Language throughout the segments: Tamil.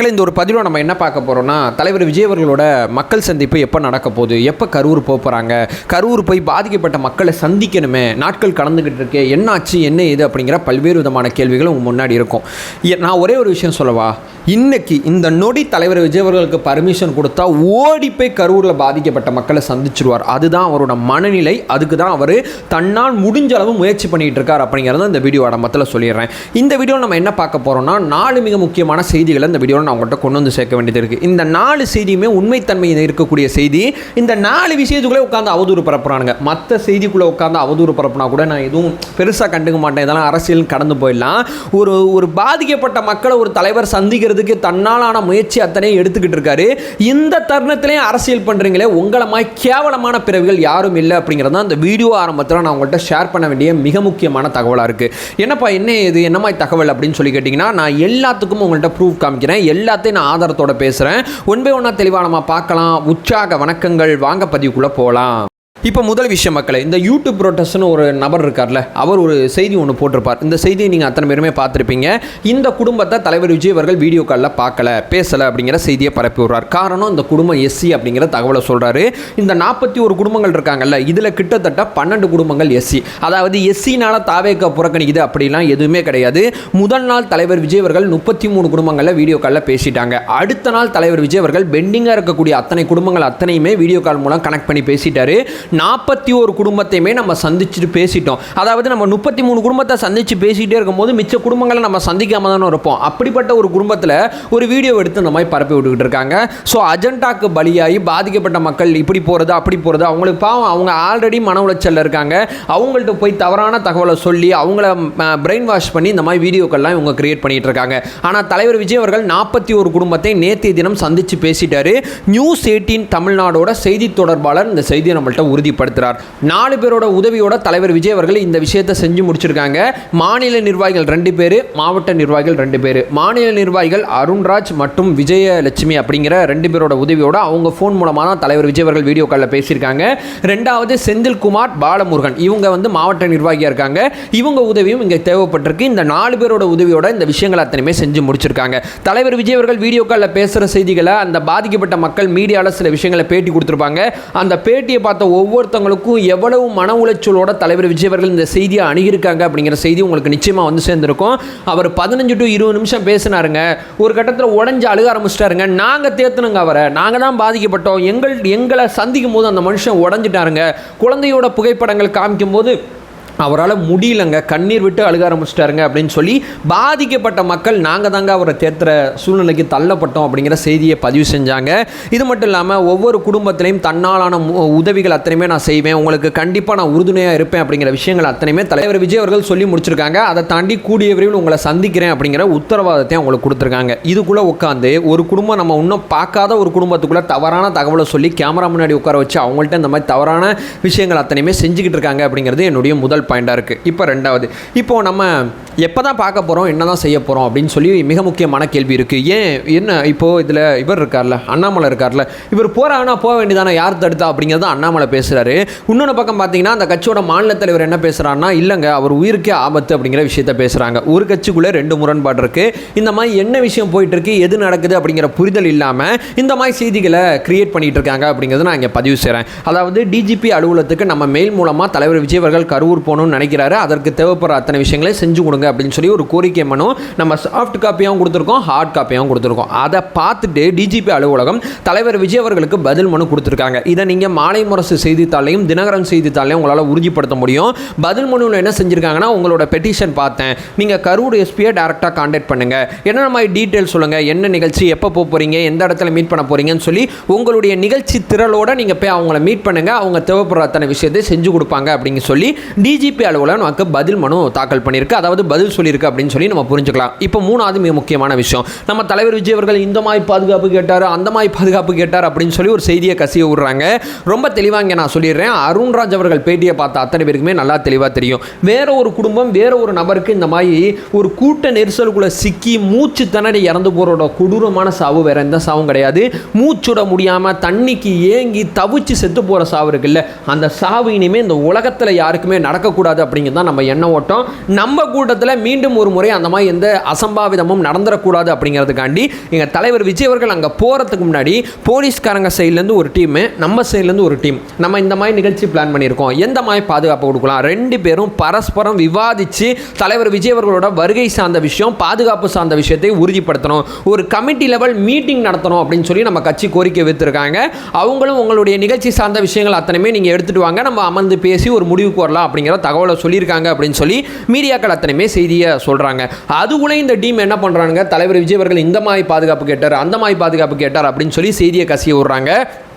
மக்கள் இந்த ஒரு பதிவில் நம்ம என்ன பார்க்க போகிறோம்னா, தலைவர் விஜய் அவர்களோட மக்கள் சந்திப்பு எப்போ நடக்க போகுது, எப்போ கரூர் போகிறாங்க, கரூர் போய் பாதிக்கப்பட்ட மக்களை சந்திக்கணுமே, நாட்கள் கடந்துக்கிட்டு இருக்கே, என்னாச்சு என்ன இது அப்படிங்கிற பல்வேறு விதமான கேள்விகள் உங்கள் முன்னாடி இருக்கும். நான் ஒரே ஒரு விஷயம் சொல்லவா, இன்னைக்கு இந்த நொடி தலைவர் விஜய் அவர்களுக்கு பர்மிஷன் கொடுத்தா ஓடி போய் கரூரில் பாதிக்கப்பட்ட மக்களை சந்திச்சிருவார். அதுதான் அவரோட மனநிலை. அதுக்கு தான் அவர் தன்னால் முடிஞ்ச அளவு முயற்சி பண்ணிகிட்டு இருக்கார் அப்படிங்கிறத இந்த வீடியோ ஆரம்பத்தில் சொல்லிடுறேன். இந்த வீடியோவில் நம்ம என்ன பார்க்க போகிறோம்னா, 4 மிக முக்கியமான செய்திகளை இந்த வீடியோவில் நான் உங்கள்கிட்ட கொண்டு வந்து சேர்க்க வேண்டியது இருக்குது. இந்த 4 செய்தியுமே உண்மைத்தன்மை இருக்கக்கூடிய செய்தி. இந்த 4 விஷயத்துக்குள்ளே உட்காந்து அவதூறு பரப்புறானுங்க. மற்ற செய்திக்குள்ளே உட்காந்து அவதூறு பரப்புனா கூட நான் எதுவும் பெருசாக கண்டுக்க மாட்டேன், இதெல்லாம் அரசியல் கடந்து போயிடலாம். ஒரு பாதிக்கப்பட்ட மக்களை ஒரு தலைவர் சந்திக்கிறதுக்கு தன்னாலான முயற்சி அத்தனையும் எடுத்துக்கிட்டு இருக்காரு. இந்த தருணத்திலேயே அரசியல் பண்ணுறீங்களே, உங்களை மாதிரி கேவலமான பிறவிகள் யாரும் இல்லை அப்படிங்கிறது தான் இந்த வீடியோ ஆரம்பத்தில் நான் உங்கள்கிட்ட ஷேர் பண்ண வேண்டிய மிக முக்கியமான தகவலாக இருக்குது. என்னப்பா என்ன இது என்ன மாதிரி தகவல் அப்படின்னு சொல்லி கேட்டிங்கன்னா, நான் எல்லாத்துக்கும் உங்கள்கிட்ட ப்ரூஃப் காமிக்கிறேன், எல்லாத்தையும் நான் ஆதாரத்தோட பேசுகிறேன். ஒன் பை ஒன்றா தெளிவாக நம்ம பார்க்கலாம். உற்சாக வணக்கங்கள், வாங்க பதிவுக்குள்ளே போகலாம். இப்போ முதல் விஷயம் மக்களே, இந்த யூடியூப் ப்ரோட்டஸ்ட்னு ஒரு நபர் இருக்கார்ல, அவர் ஒரு செய்தி ஒன்று போட்டிருப்பார். இந்த செய்தியை நீங்கள் அத்தனை பேருமே பார்த்துருப்பீங்க. இந்த குடும்பத்தை தலைவர் விஜய் அவர்கள் வீடியோ காலில் பார்க்கல, பேசலை அப்படிங்கிற செய்தியை பரப்பி விடுறார். காரணம், இந்த குடும்பம் எஸ்சி அப்படிங்கிற தகவலை சொல்கிறாரு. இந்த 41 குடும்பங்கள் இருக்காங்கல்ல, இதில் கிட்டத்தட்ட 12 குடும்பங்கள் எஸ்சி. அதாவது எஸ்சினால் தாவேக்க புறக்கணிக்குது அப்படிலாம் எதுவுமே கிடையாது. முதல் நாள் தலைவர் விஜய் அவர்கள் 33 குடும்பங்களில் வீடியோ காலில் பேசிட்டாங்க. அடுத்த நாள் தலைவர் விஜய் அவர்கள் பெண்டிங்காக இருக்கக்கூடிய அத்தனை குடும்பங்கள் அத்தனையுமே வீடியோ கால் மூலம் கனெக்ட் பண்ணி பேசிட்டாரு. 41 குடும்பத்தையுமே நம்ம சந்திச்சுட்டு பேசிட்டோம். அதாவது நம்ம 33 குடும்பத்தை சந்திச்சு பேசிகிட்டே இருக்கும்போது மிச்ச குடும்பங்களை நம்ம சந்திக்காம தானே இருப்போம். அப்படிப்பட்ட ஒரு குடும்பத்தில் ஒரு வீடியோ எடுத்து இந்த மாதிரி பரப்பி விட்டுக்கிட்டு இருக்காங்க. ஸோ அஜெண்டாக்கு பலியாகி பாதிக்கப்பட்ட மக்கள் இப்படி போகிறது அப்படி போகிறது, அவங்களுக்கு பாவம், அவங்க ஆல்ரெடி மன உளைச்சலில் இருக்காங்க. அவங்கள்ட்ட போய் தவறான தகவலை சொல்லி அவங்கள பிரெயின் வாஷ் பண்ணி இந்த மாதிரி வீடியோக்கள்லாம் இவங்க கிரியேட் பண்ணிட்டு இருக்காங்க. ஆனால் தலைவர் விஜய் அவர்கள் 41 குடும்பத்தை நேற்றைய தினம் சந்தித்து பேசிட்டாரு. நியூஸ் 18 தமிழ்நாடோட செய்தி தொடர்பாளர் இந்த செய்தியை நம்மள்ட்ட உறுதிப்படுத்துறார். 4 பேரோட உதவியோட தலைவர் விஜய் அவர்கள் இந்த விஷயத்தை செஞ்சு முடிச்சிருக்காங்க. மாநில நிர்வாகிகள் 2 பேர், மாவட்ட நிர்வாகிகள் 2 பேர். மாநில நிர்வாகிகள் அருண்ராஜ் மற்றும் விஜயலட்சுமி அப்படிங்கிற 2 பேரோட உதவியோட அவங்க ஃபோன் மூலமாக தான் தலைவர் விஜய் அவர்கள் வீடியோ காலில் பேசியிருக்காங்க. 2வது செந்தில்குமார் பாலமுருகன், இவங்க மாவட்ட நிர்வாகியாக இருக்காங்க. இவங்க உதவியும் இங்கே தேவைப்பட்டிருக்கு. இந்த 4 பேரோட உதவியோட இந்த விஷயங்கள் அத்தனையுமே செஞ்சு முடிச்சிருக்காங்க. தலைவர் விஜய் அவர்கள் வீடியோ காலில் பேசுகிற செய்திகளை அந்த பாதிக்கப்பட்ட மக்கள் மீடியாவில் சில விஷயங்களை பேட்டி கொடுத்துருப்பாங்க. அந்த பேட்டியை பார்த்த ஒவ்வொருத்தவங்களுக்கும் எவ்வளவு மன உளைச்சலோட தலைவர் விஜய் அவர்கள் இந்த செய்தியை அணுகியிருக்காங்க அப்படிங்கிற செய்தி உங்களுக்கு நிச்சயமாக வந்து சேர்ந்திருக்கும். அவர் 15 to 20 நிமிஷம் பேசினாருங்க. ஒரு கட்டத்தில் உடஞ்சி அழுக ஆரம்பிச்சிட்டாருங்க. நாங்கள் தேர்த்தணுங்க, அவரை நாங்கள் தான் பாதிக்கப்பட்டோம், எங்களை சந்திக்கும் போது அந்த மனுஷன் உடஞ்சிட்டாருங்க. குழந்தையோட புகைப்படங்கள் காமிக்கும் போது அவரால் முடியலங்க, கண்ணீர் விட்டு அழுக ஆரம்பிச்சிட்டாருங்க அப்படின்னு சொல்லி பாதிக்கப்பட்ட மக்கள் நாங்கள் தாங்க அவரை தேர்த்துற சூழ்நிலைக்கு தள்ளப்பட்டோம் அப்படிங்கிற செய்தியை பதிவு செஞ்சாங்க. இது மட்டும் இல்லாமல் ஒவ்வொரு குடும்பத்திலையும் தன்னாலான உதவிகள் அத்தனையுமே நான் செய்வேன், உங்களுக்கு கண்டிப்பாக நான் உறுதுணையாக இருப்பேன் அப்படிங்கிற விஷயங்கள் அத்தனையுமே தலைவர் விஜய் அவர்கள் சொல்லி முடிச்சிருக்காங்க. அதை தாண்டி கூடிய விரைவில் உங்களை சந்திக்கிறேன் அப்படிங்கிற உத்தரவாதத்தை அவங்களுக்கு கொடுத்துருக்காங்க. இதுக்குள்ளே உட்காந்து ஒரு குடும்பம் நம்ம இன்னும் பார்க்காத ஒரு குடும்பத்துக்குள்ளே தவறான தகவலை சொல்லி கேமரா முன்னாடி உட்கார வச்சு அவங்கள்ட்ட இந்த மாதிரி தவறான விஷயங்கள் அத்தனையுமே செஞ்சுக்கிட்டு இருக்காங்க அப்படிங்கிறது என்னுடைய முதல் பாயிண்டாக இருக்குது. இப்போ 2வது, இப்போது நம்ம எப்போ தான் பார்க்க போகிறோம், என்ன தான் செய்ய போகிறோம் அப்படின்னு சொல்லி மிக முக்கியமான கேள்வி இருக்குது. என்ன இப்போது இதில் இவர் இருக்கார்ல, அண்ணாமலை இருக்கார்ல, இவர் போகிறாங்கன்னா போக வேண்டியதானே, யார் தடுத்தா அப்படிங்கிறது அண்ணாமலை பேசுகிறாரு. இன்னொன்று பக்கம் பார்த்தீங்கன்னா அந்த கட்சியோட மாநில தலைவர் என்ன பேசுகிறாருன்னா, இல்லைங்க அவர் உயிருக்கே ஆபத்து அப்படிங்கிற விஷயத்த பேசுகிறாங்க. ஒரு கட்சிக்குள்ளே 2 முரண்பாடு இருக்குது. இந்த மாதிரி என்ன விஷயம் போயிட்டுருக்கு, எது நடக்குது அப்படிங்கிற புரிதல் இல்லாமல் இந்த மாதிரி செய்திகளை கிரியேட் பண்ணிகிட்டு இருக்காங்க அப்படிங்கிறது நான் இங்கே பதிவு செய்கிறேன். அதாவது டிஜிபி அலுவலகத்துக்கு நம்ம மெயில் மூலமாக தலைவர் விஜய் அவர்கள் கரூர் போகணும்னு நினைக்கிறாரு, அதற்கு தேவைப்படுற அத்தனை விஷயங்களை செஞ்சு கொடுங்க அப்படின்னு சொல்லி ஒரு கோரிக்கை மனு நம்ம சாஃப்ட் காப்பியாகவும் கொடுத்துருக்கோம், ஹார்ட் காப்பியாகவும் கொடுத்துருக்கோம். அதை பார்த்துட்டு டிஜிபி அலுவலகம் தலைவர் விஜய் அவர்களுக்கு பதில் மனு கொடுத்துருக்காங்க. இதை நீங்கள் மாலை முரசு செய்தித்தாளையும் தினகரன் செய்தித்தாளையும் உங்களால் உறுதிப்படுத்த முடியும். பதில் மனுவில் என்ன செஞ்சுருக்காங்கன்னா, உங்களோட பெட்டிஷன் பார்த்தேன், நீங்கள் கரூர் எஸ்பியை டேரெக்டாக கான்டாக்ட் பண்ணுங்கள், என்ன மாதிரி டீட்டெயில் சொல்லுங்கள், என்ன நிகழ்ச்சி, எப்போ போக போகிறீங்க, எந்த இடத்துல மீட் பண்ண போகிறீங்கன்னு சொல்லி உங்களுடைய நிகழ்ச்சி திரளோடு நீங்கள் போய் அவங்கள மீட் பண்ணுங்கள், அவங்க தேவைப்படுற அத்தனை விஷயத்தை செஞ்சு கொடுப்பாங்க அப்படின்னு சொல்லி டிஜிபி அலுவலகம் நமக்கு பதில் மனு தாக்கல் பண்ணியிருக்கு. அதாவது பதில் சொல்லியிருக்கு அப்படின்னு சொல்லி நம்ம புரிஞ்சுக்கலாம். இப்போ 3வது மிக முக்கியமான விஷயம், நம்ம தலைவர் விஜய் அவர்கள் இந்த மாதிரி பாதுகாப்பு கேட்டார், அந்த மாதிரி பாதுகாப்பு கேட்டார் அப்படின்னு சொல்லி ஒரு செய்தியை கசிய விடுறாங்க. ரொம்ப தெளிவாக நான் சொல்லிடுறேன். அருண்ராஜ் அவர்கள் பேட்டியை பார்த்த அத்தனை பேருக்குமே நல்லா தெளிவாக தெரியும். வேற ஒரு குடும்பம் வேற ஒரு நபருக்கு இந்த மாதிரி ஒரு கூட்ட நெரிசலுக்குள்ள சிக்கி மூச்சு திணறி இறந்து போகிறோட கொடூரமான சாவு வேற எந்த சாவும் கிடையாது. மூச்சுட முடியாமல் தண்ணிக்கு ஏங்கி தவிச்சு செத்து போகிற சாவு இருக்குல்ல, அந்த சாவு இனிமேல் இந்த உலகத்தில் யாருக்குமே நடக்க நடக்கக்கூடாது அப்படிங்கிறது தான் நம்ம எண்ண ஓட்டம். நம்ம கூட்டத்தில் மீண்டும் ஒரு முறை அந்த மாதிரி எந்த அசம்பாவிதமும் நடந்துடக்கூடாது அப்படிங்கிறதுக்காண்டி எங்கள் தலைவர் விஜய் அவர்கள் அங்கே போகிறதுக்கு முன்னாடி போலீஸ்காரங்க சைட்லேருந்து ஒரு டீமு, நம்ம சைட்லேருந்து ஒரு டீம், நம்ம இந்த மாதிரி நிகழ்ச்சி பிளான் பண்ணியிருக்கோம், எந்த மாதிரி பாதுகாப்பு கொடுக்கலாம், 2 பேரும் பரஸ்பரம் விவாதித்து தலைவர் விஜய் அவர்களோட வருகை சார்ந்த விஷயம், பாதுகாப்பு சார்ந்த விஷயத்தை உறுதிப்படுத்தணும், ஒரு கமிட்டி லெவல் மீட்டிங் நடத்தணும் அப்படின்னு சொல்லி நம்ம கட்சி கோரிக்கை வைத்திருக்காங்க. அவங்களும் உங்களுடைய நிகழ்ச்சி சார்ந்த விஷயங்கள் அத்தனையுமே நீங்கள் எடுத்துகிட்டு வாங்க, நம்ம அமர்ந்து பேசி ஒரு முடிவுக்கு வரலாம் அப்படிங்கிற தகவலை சொல்லியிருக்காங்க அப்படின்னு சொல்லி மீடியாக்கள் அத்தனையுமே செய்தியை சொல்கிறாங்க. அதுக்குள்ளே இந்த டீம் என்ன பண்ணுறாங்க, தலைவர் விஜய் அவர்கள் இந்த மாதிரி பாதுகாப்பு கேட்டார், அந்த மாதிரி பாதுகாப்பு கேட்டார் அப்படின்னு சொல்லி செய்தியை கசிய விடுறாங்க.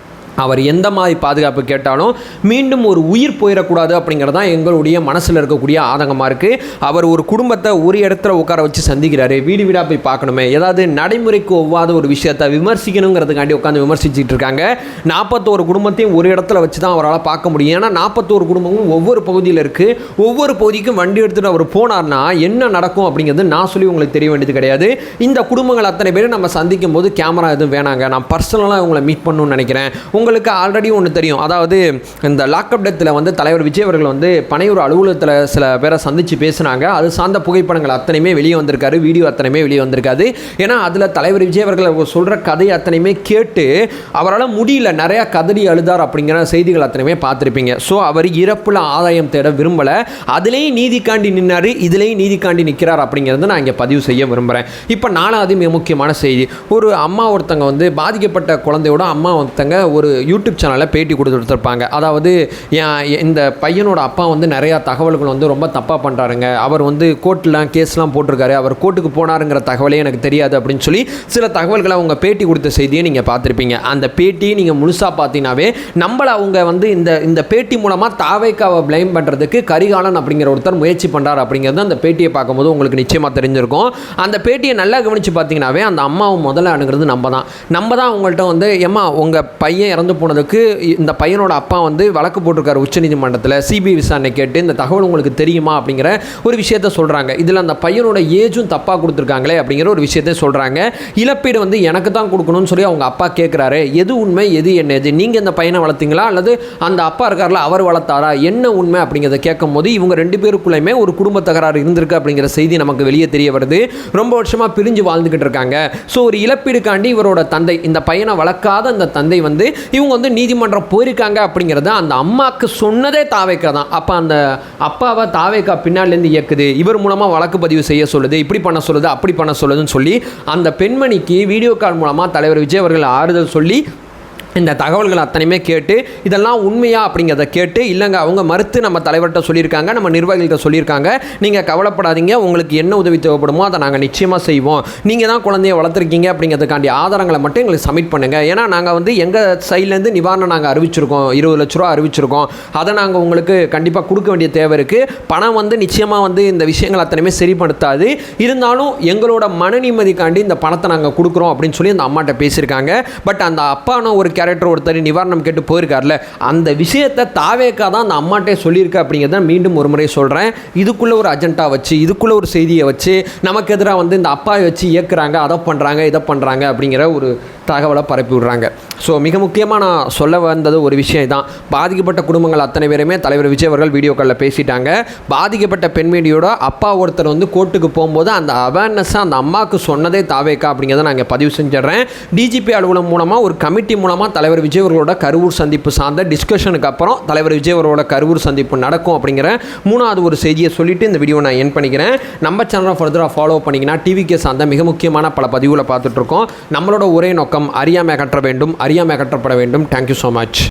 அவர் எந்த மாதிரி பாதுகாப்பு கேட்டாலும் மீண்டும் ஒரு உயிர் போயிடக்கூடாது அப்படிங்கிறது தான் எங்களுடைய மனசில் இருக்கக்கூடிய ஆதங்கமாக இருக்குது. அவர் ஒரு குடும்பத்தை ஒரு இடத்துல உட்கார வச்சு சந்திக்கிறாரு, வீடு வீடாக போய் பார்க்கணுமே, ஏதாவது நடைமுறைக்கு ஒவ்வாத ஒரு விஷயத்தை விமர்சிக்கணுங்கிறதுக்காண்டி உட்காந்து விமர்சிச்சுட்டு இருக்காங்க. 41 குடும்பத்தையும் ஒரு இடத்துல வச்சு தான் அவரால் பார்க்க முடியும். ஏன்னா 41 குடும்பமும் ஒவ்வொரு பகுதியில் இருக்குது. ஒவ்வொரு பகுதிக்கும் வண்டி எடுத்துகிட்டு அவர் போனார்னா என்ன நடக்கும் அப்படிங்கிறது நான் சொல்லி உங்களுக்கு தெரிய வேண்டியது கிடையாது. இந்த குடும்பங்கள் அத்தனை பேரும் நம்ம சந்திக்கும் போது கேமரா எதுவும் வேணாங்க, நான் பர்சனலாக உங்களை மீட் பண்ணணும்னு நினைக்கிறேன். உங்களுக்கு ஆல்ரெடி ஒன்று தெரியும், அதாவது இந்த லாக்அப் டெத்தில் வந்து தலைவர் விஜய் அவர்கள் வந்து பனையூர் அலுவலகத்தில் சில பேரை சந்தித்து பேசினாங்க. அது சார்ந்த புகைப்படங்கள் அத்தனையுமே வெளியே வந்திருக்காரு, வீடியோ அத்தனையுமே வெளியே வந்திருக்காது. ஏன்னா அதில் தலைவர் விஜய் அவர்கள் சொல்கிற கதை அத்தனையுமே கேட்டு அவரால் முடியல, நிறையா கதறி அழுதார் அப்படிங்கிற செய்திகள் அத்தனையுமே பார்த்துருப்பீங்க. ஸோ அவர் இறப்பில் ஆதாயம் தேட விரும்பலை, அதுலேயும் நீதிக்காண்டி நின்னார், இதுலேயும் நீதிக்காண்டி நிற்கிறார் அப்படிங்கிறது நான் இங்கே பதிவு செய்ய விரும்புகிறேன். இப்போ 4வது மிக முக்கியமான செய்தி, ஒரு அம்மா ஒருத்தங்க வந்து பாதிக்கப்பட்ட குழந்தையோட அம்மா ஒருத்தங்க ஒரு யூடியூப் சேனலில் பேட்டி கொடுத்துருப்பாங்க. அதாவது இந்த பையனோட அப்பா வந்து நிறையா தகவல்கள் வந்து ரொம்ப தப்பாக பண்ணுறாருங்க, அவர் வந்து கோர்ட்லாம் கேஸ்லாம் போட்டிருக்காரு, அவர் கோர்ட்டுக்கு போனாருங்கிற தகவலே எனக்கு தெரியாது அப்படின்னு சொல்லி சில தகவல்களை அவங்க பேட்டி கொடுத்த செய்தியை நீங்கள் பார்த்துருப்பீங்க. அந்த பேட்டியை நீங்கள் முழுசாக பார்த்தீங்கன்னாவே நம்மளை அவங்க வந்து இந்த பேட்டி மூலமாக தாவேக்காவை பிளைம் பண்ணுறதுக்கு கரிகாலன் அப்படிங்கிற ஒருத்தர் முயற்சி பண்ணுறாரு அப்படிங்கிறது அந்த பேட்டியை பார்க்கும்போது உங்களுக்கு நிச்சயமாக தெரிஞ்சிருக்கும். அந்த பேட்டியை நல்லா கவனித்து பார்த்தீங்கன்னாவே அந்த அம்மாவை முதல்ல அணுகிறது நம்ம தான் அவங்கள்ட்ட வந்து ஏம்மா உங்கள் பையன் இறந்து போனதுக்கு இந்த பையனோட அப்பா வந்து வழக்கு போட்டிருக்காரு உச்சநீதிமன்றத்தில், சிபிஐ விசாரணை கேட்டு இந்த தகவல் உங்களுக்கு தெரியுமா அப்படிங்கிற ஒரு விஷயத்த சொல்கிறாங்க. இதில் அந்த பையனோட ஏஜும் தப்பாக கொடுத்துருக்காங்களே அப்படிங்கிற ஒரு விஷயத்த சொல்கிறாங்க. இழப்பீடு வந்து எனக்கு தான் கொடுக்கணும்னு சொல்லி அவங்க அப்பா கேட்குறாரு. எது உண்மை எது என்ன, எது நீங்கள் இந்த பையனை வளர்த்தீங்களா அல்லது அந்த அப்பா இருக்கார்ல அவர் வளர்த்தாரா, என்ன உண்மை அப்படிங்கிறத கேட்கும் போது இவங்க 2 பேருக்குள்ளேயுமே ஒரு குடும்ப தகராறு இருந்திருக்கு அப்படிங்கிற செய்தி நமக்கு வெளியே தெரிய வருது. ரொம்ப வருஷமாக பிரிஞ்சு வாழ்ந்துக்கிட்டு இருக்காங்க. ஸோ ஒரு இழப்பீடுக்காண்டி இவரோட தந்தை, இந்த பையனை வளர்க்காத அந்த தந்தை வந்து இவங்க வந்து நீதிமன்றம் போயிருக்காங்க அப்படிங்கிறத அந்த அம்மாவுக்கு சொன்னதே தாவேக்கா தான். அப்போ அந்த அப்பாவை தாவேக்கா பின்னாலேருந்து இயக்குது, இவர் மூலமாக வழக்கு பதிவு செய்ய சொல்லுது, இப்படி பண்ண சொல்லுது, அப்படி பண்ண சொல்லுதுன்னு சொல்லி அந்த பெண்மணிக்கு வீடியோ கால் மூலமாக தலைவர் விஜய் அவர்கள் ஆறுதல் சொல்லி இந்த தகவல்கள் அத்தனையுமே கேட்டு இதெல்லாம் உண்மையா அப்படிங்கிறத கேட்டு, இல்லைங்க அவங்க மறுத்து நம்ம தலைவர்கிட்ட சொல்லியிருக்காங்க, நம்ம நிர்வாகிகள்கிட்ட சொல்லியிருக்காங்க, நீங்கள் கவலைப்படாதீங்க, உங்களுக்கு என்ன உதவி தேவைப்படுமோ அதை நாங்கள் நிச்சயமாக செய்வோம், நீங்கள் தான் குழந்தைய வளர்த்துருக்கீங்க அப்படிங்கிறதுக்காண்டி ஆதாரங்களை மட்டும் எங்களுக்கு சப்மிட் பண்ணுங்கள். ஏன்னா நாங்கள் வந்து எங்கள் சைட்லேருந்து நிவாரணம் நாங்கள் அறிவிச்சிருக்கோம், 20 லட்ச ரூபா அறிவிச்சிருக்கோம், அதை நாங்கள் உங்களுக்கு கண்டிப்பாக கொடுக்க வேண்டிய தேவை இருக்குது. பணம் வந்து நிச்சயமாக வந்து இந்த விஷயங்கள் அத்தனையுமே சரிப்படுத்தாது, இருந்தாலும் எங்களோட மன நிம்மதிக்காண்டி இந்த பணத்தை நாங்கள் கொடுக்குறோம் அப்படின்னு சொல்லி அந்த அம்மாட்ட பேசியிருக்காங்க. பட் அந்த அப்பான ஒரு கேரக்டர் ஒருத்தர் நிவாரணம் கேட்டு போயிருக்கார்ல, அந்த விஷயத்தை தாவேக்கா தான் அந்த அம்மாட்டே சொல்லியிருக்க அப்படிங்கிறத மீண்டும் ஒரு முறை சொல்கிறேன். இதுக்குள்ளே ஒரு அஜெண்டா வச்சு, இதுக்குள்ளே ஒரு செய்தியை வச்சு நமக்கு எதிராக வந்து இந்த அப்பாவை வச்சு இயக்குறாங்க, அதை பண்ணுறாங்க, இதை பண்ணுறாங்க அப்படிங்கிற ஒரு தகவலை பரப்பி விடுறாங்க. ஸோ மிக முக்கியமாக நான் சொல்ல வந்தது ஒரு விஷயம் தான், பாதிக்கப்பட்ட குடும்பங்கள் அத்தனை பேருமே தலைவர் விஜய் அவர்கள் வீடியோ காலில் பேசிட்டாங்க. பாதிக்கப்பட்ட பெண்மணியோட அப்பா ஒருத்தர் வந்து கோர்ட்டுக்கு போகும்போது அந்த அவேர்னஸை அந்த அம்மாவுக்கு சொன்னதே தாவேக்கா அப்படிங்கிறத நான் இங்கே பதிவு செஞ்சிடறேன். டிஜிபி அலுவலகம் மூலமாக ஒரு கமிட்டி மூலமாக தலைவர் விஜய் அவர்களோட கரூர் சந்திப்பு சார்ந்த டிஸ்கஷனுக்கு அப்புறம் தலைவர் விஜய் அவர்களோட கரூர் சந்திப்பு நடக்கும் அப்படிங்கிற 3வது ஒரு செய்தியை சொல்லிட்டு இந்த வீடியோ நான் என் பண்ணிக்கிறேன். நம்ம சேனலை ஃபர்தராக ஃபாலோ பண்ணிங்கன்னா டிவிக்கு சார்ந்த மிக முக்கியமான பல பதிவுகளை பார்த்துட்ருக்கோம். நம்மளோட ஒரே நோக்கம் அறியாமை அகற்ற வேண்டும், அறியாமை அகற்றப்பட வேண்டும். Thank you so much.